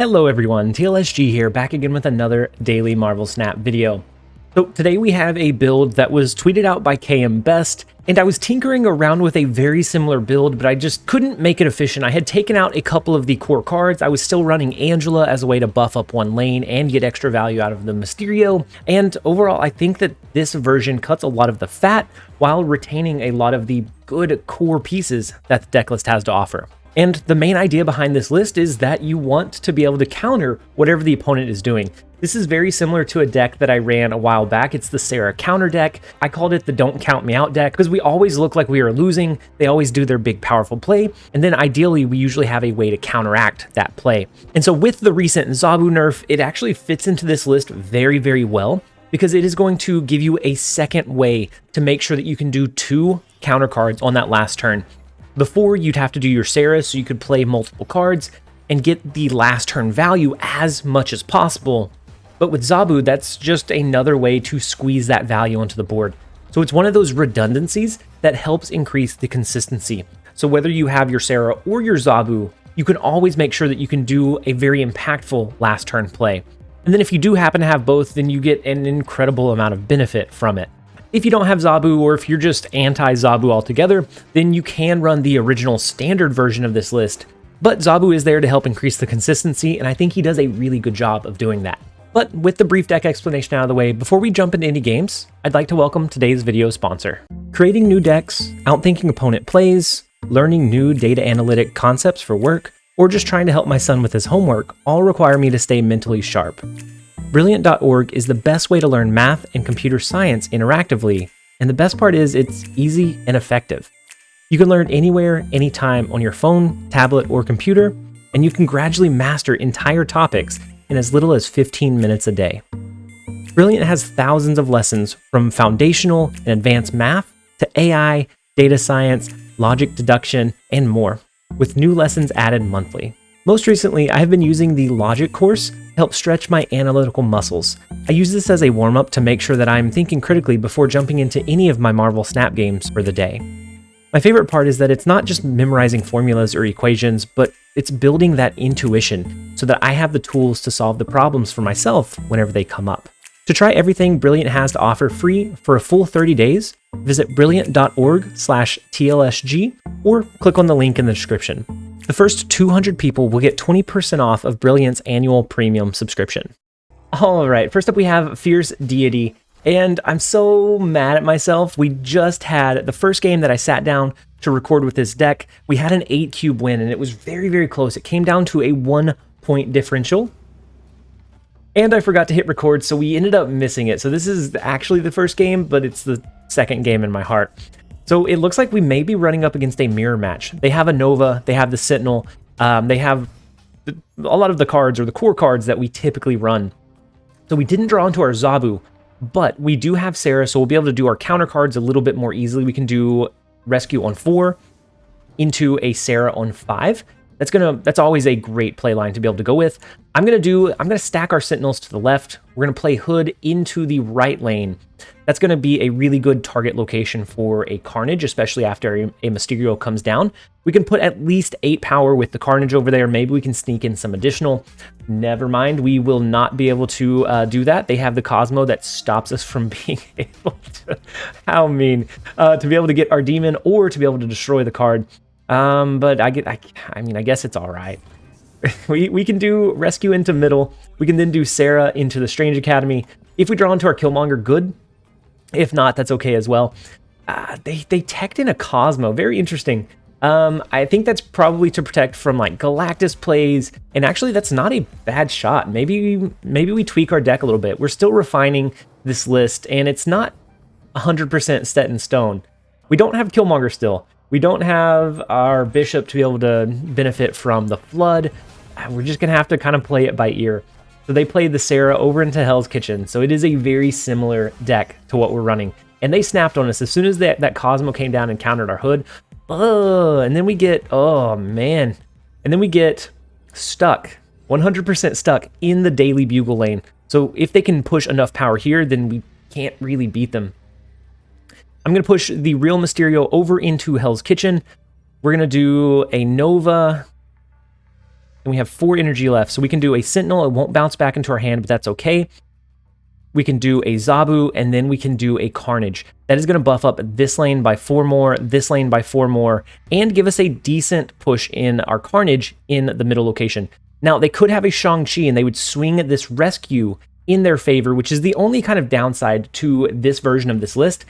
Hello everyone, TLSG here, back again with another daily Marvel Snap video. So today we have a build that was tweeted out by KM Best, and I was tinkering around with a very similar build, but I just couldn't make it efficient. I had taken out a couple of the core cards. I was still running Angela as a way to buff up one lane and get extra value out of the Mysterio, and overall I think that this version cuts a lot of the fat while retaining a lot of the good core pieces that the deck list has to offer. And the main idea behind this list is that you want to be able to counter whatever the opponent is doing. This is very similar to a deck that I ran a while back. It's the Sera Counter deck. I called it the Don't Count Me Out deck because we always look like we are losing. They always do their big powerful play, and then ideally we usually have a way to counteract that play. And so with the recent Zabu nerf, it actually fits into this list very, very well because it is going to give you a second way to make sure that you can do two counter cards on that last turn. Before, you'd have to do your Sera so you could play multiple cards and get the last turn value as much as possible. But with Zabu, that's just another way to squeeze that value onto the board. So it's one of those redundancies that helps increase the consistency. So whether you have your Sera or your Zabu, you can always make sure that you can do a very impactful last turn play. And then if you do happen to have both, then you get an incredible amount of benefit from it. If you don't have Zabu, or if you're just anti-Zabu altogether, then you can run the original standard version of this list. But Zabu is there to help increase the consistency, and I think he does a really good job of doing that. But with the brief deck explanation out of the way, before we jump into any games, I'd like to welcome today's video sponsor. Creating new decks, outthinking opponent plays, learning new data analytic concepts for work, or just trying to help my son with his homework all require me to stay mentally sharp. Brilliant.org is the best way to learn math and computer science interactively, and the best part is it's easy and effective. You can learn anywhere, anytime on your phone, tablet, or computer, and you can gradually master entire topics in as little as 15 minutes a day. Brilliant has thousands of lessons from foundational and advanced math to AI, data science, logic deduction, and more, with new lessons added monthly. Most recently, I have been using the Logic course to help stretch my analytical muscles. I use this as a warm-up to make sure that I'm thinking critically before jumping into any of my Marvel Snap games for the day. My favorite part is that it's not just memorizing formulas or equations, but it's building that intuition so that I have the tools to solve the problems for myself whenever they come up. To try everything Brilliant has to offer free for a full 30 days, visit brilliant.org/TLSG or click on the link in the description. The first 200 people will get 20% off of Brilliant's annual premium subscription. All right, first up we have Fierce Deity, and I'm so mad at myself. We just had the first game that I sat down to record with this deck. We had an 8-cube win, and it was very, very close. It came down to a 1-point differential, and I forgot to hit record, so we ended up missing it. So this is actually the first game, but it's the second game in my heart. So it looks like we may be running up against a mirror match. They have a Nova, they have the Sentinel, they have a lot of the cards, or the core cards that we typically run. So we didn't draw into our Zabu, but we do have Sera, so we'll be able to do our counter cards a little bit more easily. We can do Rescue on 4 into a Sera on 5. That's always a great play line to be able to go with. I'm gonna stack our Sentinels to the left. We're gonna play Hood into the right lane. That's gonna be a really good target location for a Carnage, especially after a Mysterio comes down. We can put at least 8 power with the Carnage over there. Maybe we can sneak in some additional. Never mind, we will not be able to do that. They have the Cosmo that stops us from being able to, how mean, to be able to get our Demon or to be able to destroy the card. But I guess it's all right. we can do Rescue into middle. We can then do Sera into the Strange Academy. If we draw into our Killmonger, good. If not, that's okay as well. They teched in a Cosmo. Very interesting. I think that's probably to protect from like Galactus plays, and actually that's not a bad shot. Maybe we tweak our deck a little bit. We're still refining this list, and it's not 100% set in stone. We don't have Killmonger still. We don't have our Bishop to be able to benefit from the Flood. We're just going to have to kind of play it by ear. So they played the Sera over into Hell's Kitchen, so it is a very similar deck to what we're running. And they snapped on us as soon as that Cosmo came down and countered our Hood. And then we get, oh man. And then we get stuck, 100% stuck in the Daily Bugle lane. So if they can push enough power here, then we can't really beat them. I'm going to push the real Mysterio over into Hell's Kitchen. We're going to do a Nova. and we have 4 energy left. So we can do a Sentinel. It won't bounce back into our hand, but that's okay. We can do a Zabu, and then we can do a Carnage. That is going to buff up this lane by 4 more, this lane by 4 more, and give us a decent push in our Carnage in the middle location. Now, they could have a Shang-Chi, and they would swing this rescue in their favor, which is the only kind of downside to this version of this list,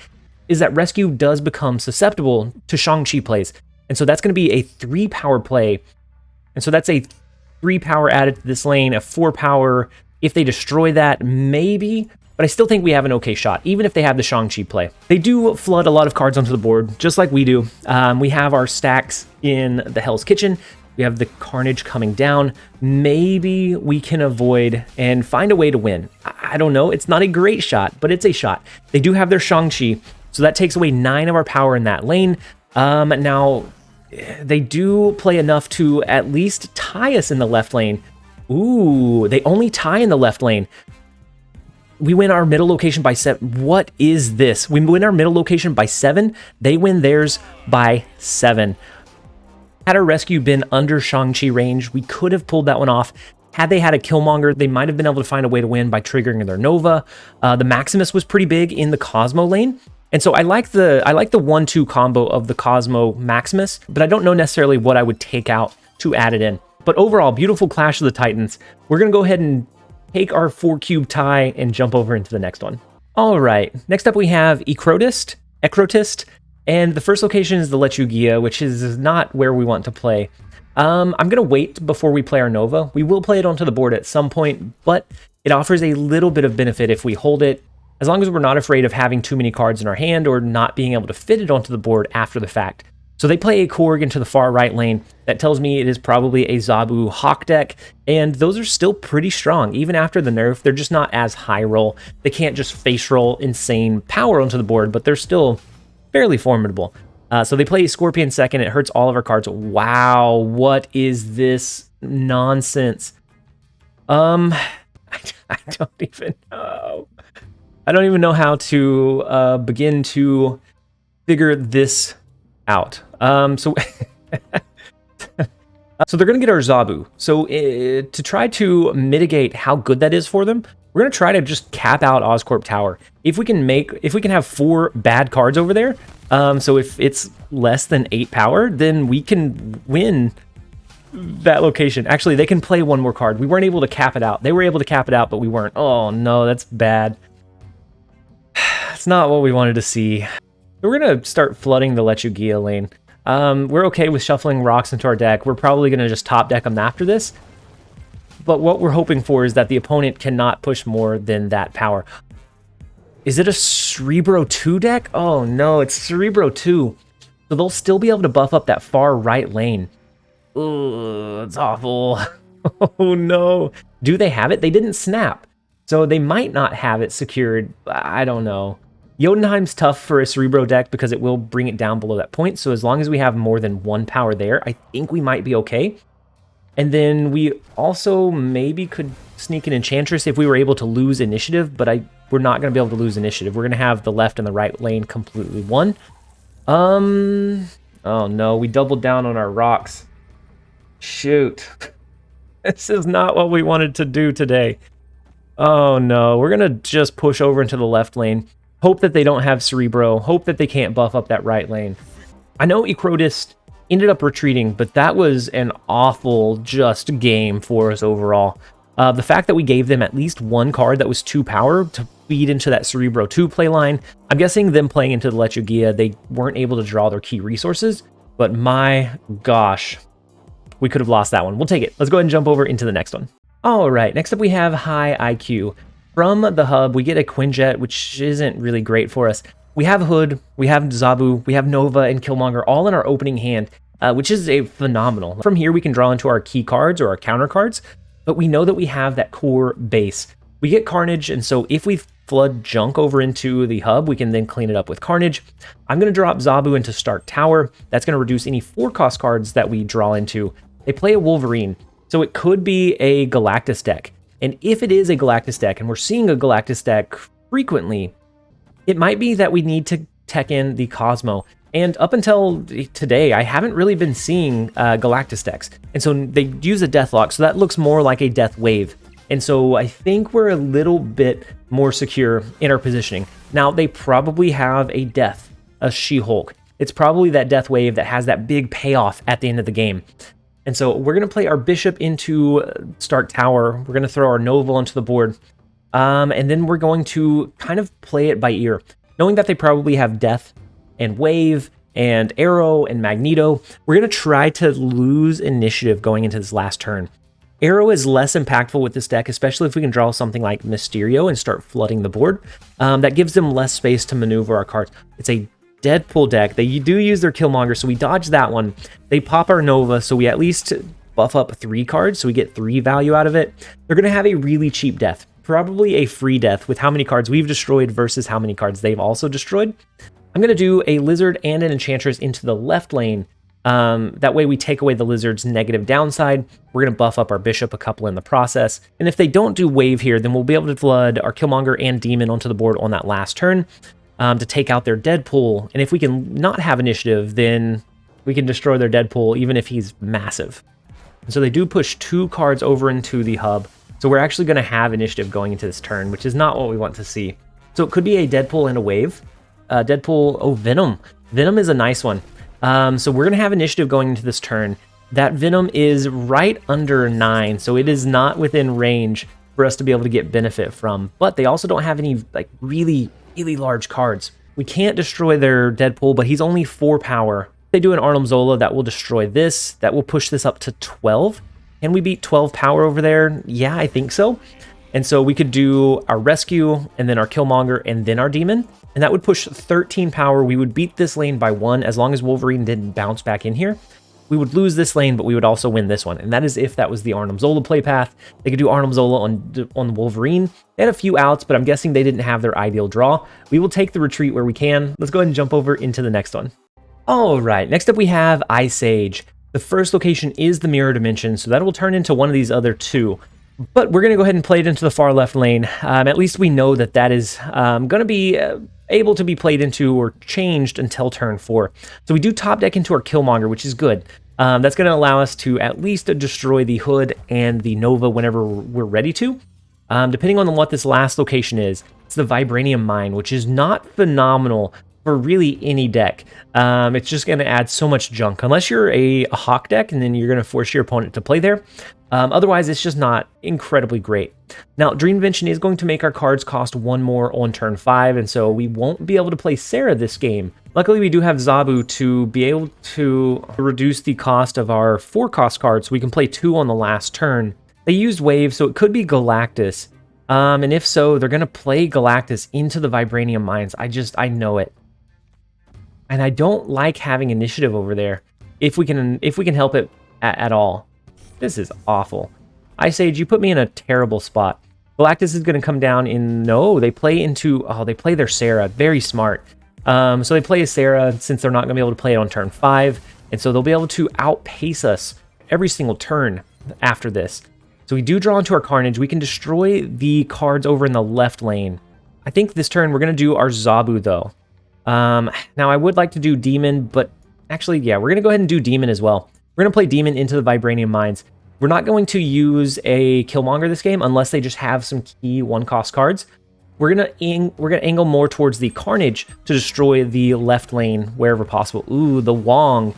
is that rescue does become susceptible to Shang-Chi plays. And so that's going to be a 3 power play. And so that's a 3 power added to this lane, a 4 power. If they destroy that, maybe, but I still think we have an okay shot, even if they have the Shang-Chi play. They do flood a lot of cards onto the board, just like we do. We have our stacks in the Hell's Kitchen. We have the Carnage coming down. Maybe we can avoid and find a way to win. I don't know. It's not a great shot, but it's a shot. They do have their Shang-Chi, so that takes away 9 of our power in that lane. Now, they do play enough to at least tie us in the left lane. Ooh, they only tie in the left lane. We win our middle location by 7. What is this? We win our middle location by 7. They win theirs by 7. Had our rescue been under Shang-Chi range, we could have pulled that one off. Had they had a Killmonger, they might have been able to find a way to win by triggering their Nova. The Maximus was pretty big in the Cosmo lane. And so I like the 1-2 combo of the Cosmo Maximus, but I don't know necessarily what I would take out to add it in. But overall, beautiful Clash of the Titans. We're going to go ahead and take our 4-cube tie and jump over into the next one. All right, next up we have Ecrotist, and the first location is the Lechugia, which is not where we want to play. I'm going to wait before we play our Nova. We will play it onto the board at some point, but it offers a little bit of benefit if we hold it, as long as we're not afraid of having too many cards in our hand or not being able to fit it onto the board after the fact. So they play a Korg into the far right lane. That tells me it is probably a Zabu Hawk deck, and those are still pretty strong. Even after the nerf, they're just not as high roll. They can't just face roll insane power onto the board, but they're still fairly formidable. So they play Scorpion second. It hurts all of our cards. Wow, what is this nonsense? I don't even know. I don't even know how to begin to figure this out. So they're going to get our Zabu. So to try to mitigate how good that is for them, we're going to try to just cap out Oscorp Tower. If we can have 4 bad cards over there, so if it's less than 8 power, then we can win that location. Actually, they can play 1 more card. We weren't able to cap it out. They were able to cap it out, but we weren't. Oh no, that's bad. It's not what we wanted to see. We're going to start flooding the Lechugia lane. We're okay with shuffling rocks into our deck. We're probably going to just top deck them after this. But what we're hoping for is that the opponent cannot push more than that power. Is it a Cerebro 2 deck? Oh no, it's Cerebro 2. So they'll still be able to buff up that far right lane. Ugh, it's awful. Oh no. Do they have it? They didn't snap. So they might not have it secured. I don't know. Jotunheim's tough for a Cerebro deck because it will bring it down below that point. So as long as we have more than 1 power there, I think we might be okay. And then we also maybe could sneak an Enchantress if we were able to lose initiative, but we're not going to be able to lose initiative. We're going to have the left and the right lane completely won. Oh no, we doubled down on our rocks. Shoot. This is not what we wanted to do today. Oh no, we're going to just push over into the left lane. Hope that they don't have Cerebro. Hope that they can't buff up that right lane. I know Ecrotist ended up retreating, but that was an awful just game for us overall. The fact that we gave them at least 1 card that was 2 power to feed into that Cerebro 2 playline, I'm guessing them playing into the Lechugia, they weren't able to draw their key resources, but my gosh, we could have lost that one. We'll take it. Let's go ahead and jump over into the next one. All right, next up we have High IQ. From the hub, we get a Quinjet, which isn't really great for us. We have Hood, we have Zabu, we have Nova and Killmonger all in our opening hand, which is a phenomenal. From here, we can draw into our key cards or our counter cards, but we know that we have that core base. We get Carnage, and so if we flood junk over into the hub, we can then clean it up with Carnage. I'm going to drop Zabu into Stark Tower. That's going to reduce any 4-cost cards that we draw into. They play a Wolverine, so it could be a Galactus deck. And if it is a Galactus deck, and we're seeing a Galactus deck frequently, it might be that we need to tech in the Cosmo. And up until today, I haven't really been seeing Galactus decks. And so they use a Deathlock, so that looks more like a Death Wave. And so I think we're a little bit more secure in our positioning. Now, they probably have a Death, a She-Hulk. It's probably that Death Wave that has that big payoff at the end of the game. And so we're going to play our Bishop into Stark Tower. We're going to throw our Nova onto the board. And then we're going to kind of play it by ear, knowing that they probably have Death and Wave and Arrow and Magneto. We're going to try to lose initiative going into this last turn. Arrow is less impactful with this deck, especially if we can draw something like Mysterio and start flooding the board. That gives them less space to maneuver our cards. It's a Deadpool deck. They do use their Killmonger, so we dodge that one. They pop our Nova, so we at least buff up 3 cards, so we get 3 value out of it. They're going to have a really cheap death, probably a free death with how many cards we've destroyed versus how many cards they've also destroyed. I'm going to do a Lizard and an Enchantress into the left lane. That way we take away the Lizard's negative downside. We're going to buff up our Bishop a couple in the process. And if they don't do Wave here, then we'll be able to flood our Killmonger and Demon onto the board on that last turn to take out their Deadpool. And if we can not have initiative, then we can destroy their Deadpool even if he's massive. And so they do push 2 cards over into the hub. So we're actually going to have initiative going into this turn, which is not what we want to see. So it could be a Deadpool and a Wave. Deadpool, oh, Venom. Venom is a nice one. So we're going to have initiative going into this turn. That Venom is right under 9, so it is not within range for us to be able to get benefit from. But they also don't have any like really large cards. We can't destroy their Deadpool, but he's only 4 power. They do an Arnim Zola that will destroy this. That will push this up to 12. Can we beat 12 power over there? Yeah, I think so. And so we could do our Rescue, and then our Killmonger, and then our Demon. And that would push 13 power. We would beat this lane by 1 as long as Wolverine didn't bounce back in here. We would lose this lane, but we would also win this one. And that is if that was the Arnim Zola play path. They could do Arnim Zola on Wolverine. They had a few outs, but I'm guessing they didn't have their ideal draw. We will take the retreat where we can. Let's go ahead and jump over into the next one. All right, next up we have Ice Age. The first location is the Mirror Dimension, so that will turn into one of these other 2. But we're going to go ahead and play it into the far left lane. At least we know that that is going to be able to be played into or changed until turn 4. So we do top deck into our Killmonger, which is good. That's going to allow us to at least destroy the Hood and the Nova whenever we're ready to. Depending on what this last location is, it's the Vibranium Mine, which is not phenomenal for really any deck. It's just going to add so much junk. Unless you're a Hawk deck, and then you're going to force your opponent to play there. Otherwise, it's just not incredibly great. Now, Dream Invention is going to make our cards cost 1 more on turn 5, and so we won't be able to play Sera this game. Luckily, we do have Zabu to be able to reduce the cost of our 4-cost cards, so we can play 2 on the last turn. They used Wave, so it could be Galactus. And if so, they're going to play Galactus into the Vibranium Mines. I know it. And I don't like having initiative over there if we can help it at all. This is awful. Ice Age, you put me in a terrible spot. Galactus is going to come down in... No, they play into... Oh, they play their Sera. Very smart. So they play a Sera since they're not going to be able to play it on turn 5. And so they'll be able to outpace us every single turn after this. So we do draw into our Carnage. We can destroy the cards over in the left lane. I think this turn we're going to do our Zabu, though. Now, I would like to do Demon, but actually, yeah, we're going to go ahead and do Demon as well. We're going to play Demon into the Vibranium Mines. We're not going to use a Killmonger this game unless they just have some key 1-cost cards. We're going to angle more towards the Carnage to destroy the left lane wherever possible. Ooh, the Wong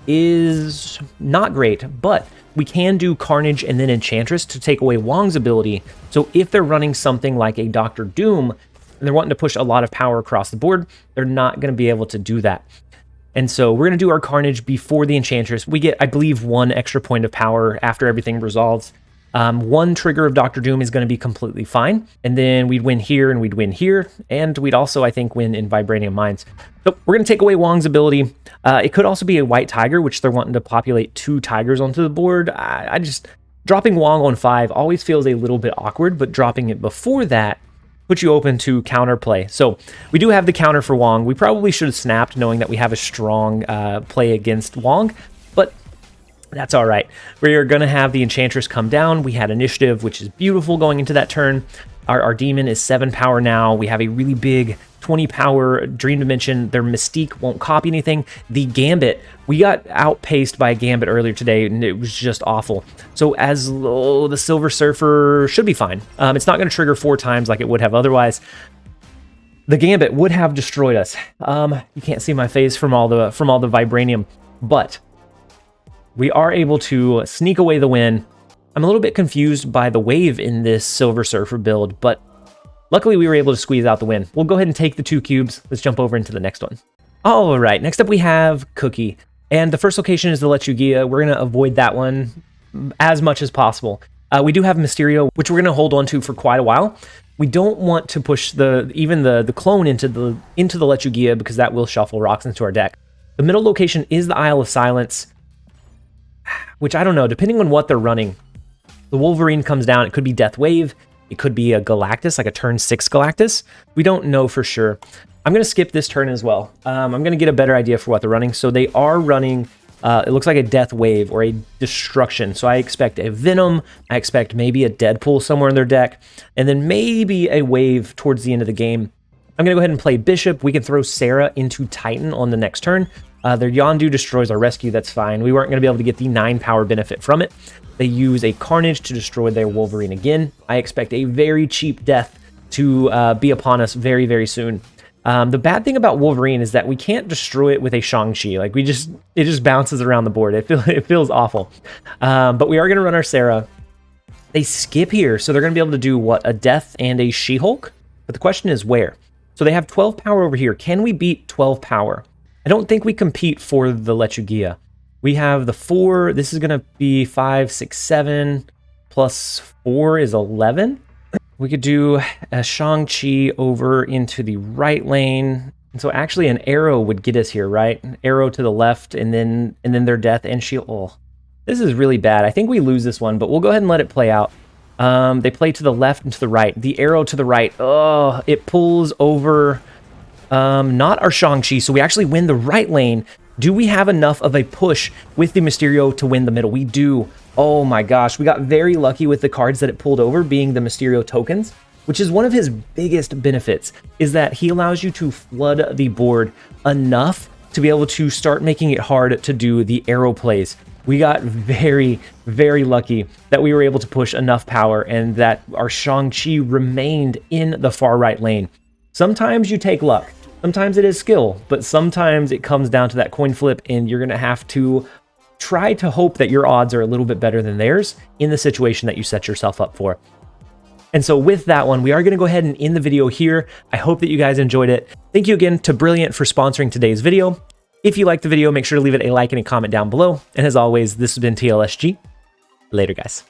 is not great, but we can do Carnage and then Enchantress to take away Wong's ability. So if they're running something like a Doctor Doom and they're wanting to push a lot of power across the board, they're not going to be able to do that. And so we're going to do our Carnage before the Enchantress. We get, I believe, 1 extra point of power after everything resolves. 1 trigger of Doctor Doom is going to be completely fine. And then we'd win here and we'd win here. And we'd also, I think, win in Vibranium Mines. So we're going to take away Wong's ability. It could also be a White Tiger, which they're wanting to populate 2 Tigers onto the board. I just... Dropping Wong on 5 always feels a little bit awkward, but dropping it before that put you open to counterplay. So we do have the counter for Wong. We probably should have snapped knowing that we have a strong play against Wong, but that's all right. We're going to have the Enchantress come down. We had initiative, which is beautiful going into that turn. Our Demon is 7 power now. We have a really big 20 power Dream Dimension. Their Mystique won't copy anything. The Gambit, we got outpaced by a Gambit earlier today, and it was just awful. So as the Silver Surfer should be fine. It's not going to trigger 4 times like it would have otherwise. The Gambit would have destroyed us. You can't see my face from all the vibranium, but we are able to sneak away the win. I'm a little bit confused by the wave in this Silver Surfer build, but luckily we were able to squeeze out the win. We'll go ahead and take the 2 cubes. Let's jump over into the next one. All right, next up we have Cookie. And the first location is the Lechugia. We're going to avoid that one as much as possible. We do have Mysterio, which we're going to hold on to for quite a while. We don't want to push even the clone into the Lechugia because that will shuffle rocks into our deck. The middle location is the Isle of Silence, which I don't know, depending on what they're running. The Wolverine comes down. It could be Death Wave. It could be a Galactus, like a turn 6 Galactus. We don't know for sure. I'm going to skip this turn as well. I'm going to get a better idea for what they're running. So they are running, it looks like a Death Wave or a Destruction. So I expect a Venom. I expect maybe a Deadpool somewhere in their deck. And then maybe a Wave towards the end of the game. I'm going to go ahead and play Bishop. We can throw Sera into Titan on the next turn. Their Yondu destroys our rescue. That's fine. We weren't going to be able to get the 9 power benefit from it. They use a Carnage to destroy their Wolverine again. I expect a very cheap death to be upon us very, very soon. The bad thing about Wolverine is that we can't destroy it with a Shang-Chi. Like, it just bounces around the board. It feels awful. But we are going to run our Sera. They skip here, so they're going to be able to do, what, a Death and a She-Hulk? But the question is where? So they have 12 power over here. Can we beat 12 power? I don't think we compete for the Lechugia. We have the 4. This is going to be 5, 6, 7. Plus 4 is 11. We could do a Shang-Chi over into the right lane. And so actually an arrow would get us here, right? An arrow to the left, and then their Death and Shield. Oh, this is really bad. I think we lose this one, but we'll go ahead and let it play out. They play to the left and to the right. The arrow to the right. Oh, it pulls over... not our Shang-Chi, so we actually win the right lane. Do we have enough of a push with the Mysterio to win the middle? We do. Oh my gosh, we got very lucky with the cards that it pulled over, being the Mysterio tokens, which is one of his biggest benefits, is that he allows you to flood the board enough to be able to start making it hard to do the arrow plays. We got very, very lucky that we were able to push enough power and that our Shang-Chi remained in the far right lane. Sometimes you take luck, sometimes it is skill, but sometimes it comes down to that coin flip, and you're going to have to try to hope that your odds are a little bit better than theirs in the situation that you set yourself up for. And so with that one, we are going to go ahead and end the video here. I hope that you guys enjoyed it. Thank you again to Brilliant for sponsoring today's video. If you liked the video, make sure to leave it a like and a comment down below. And as always, this has been TLSG. Later, guys.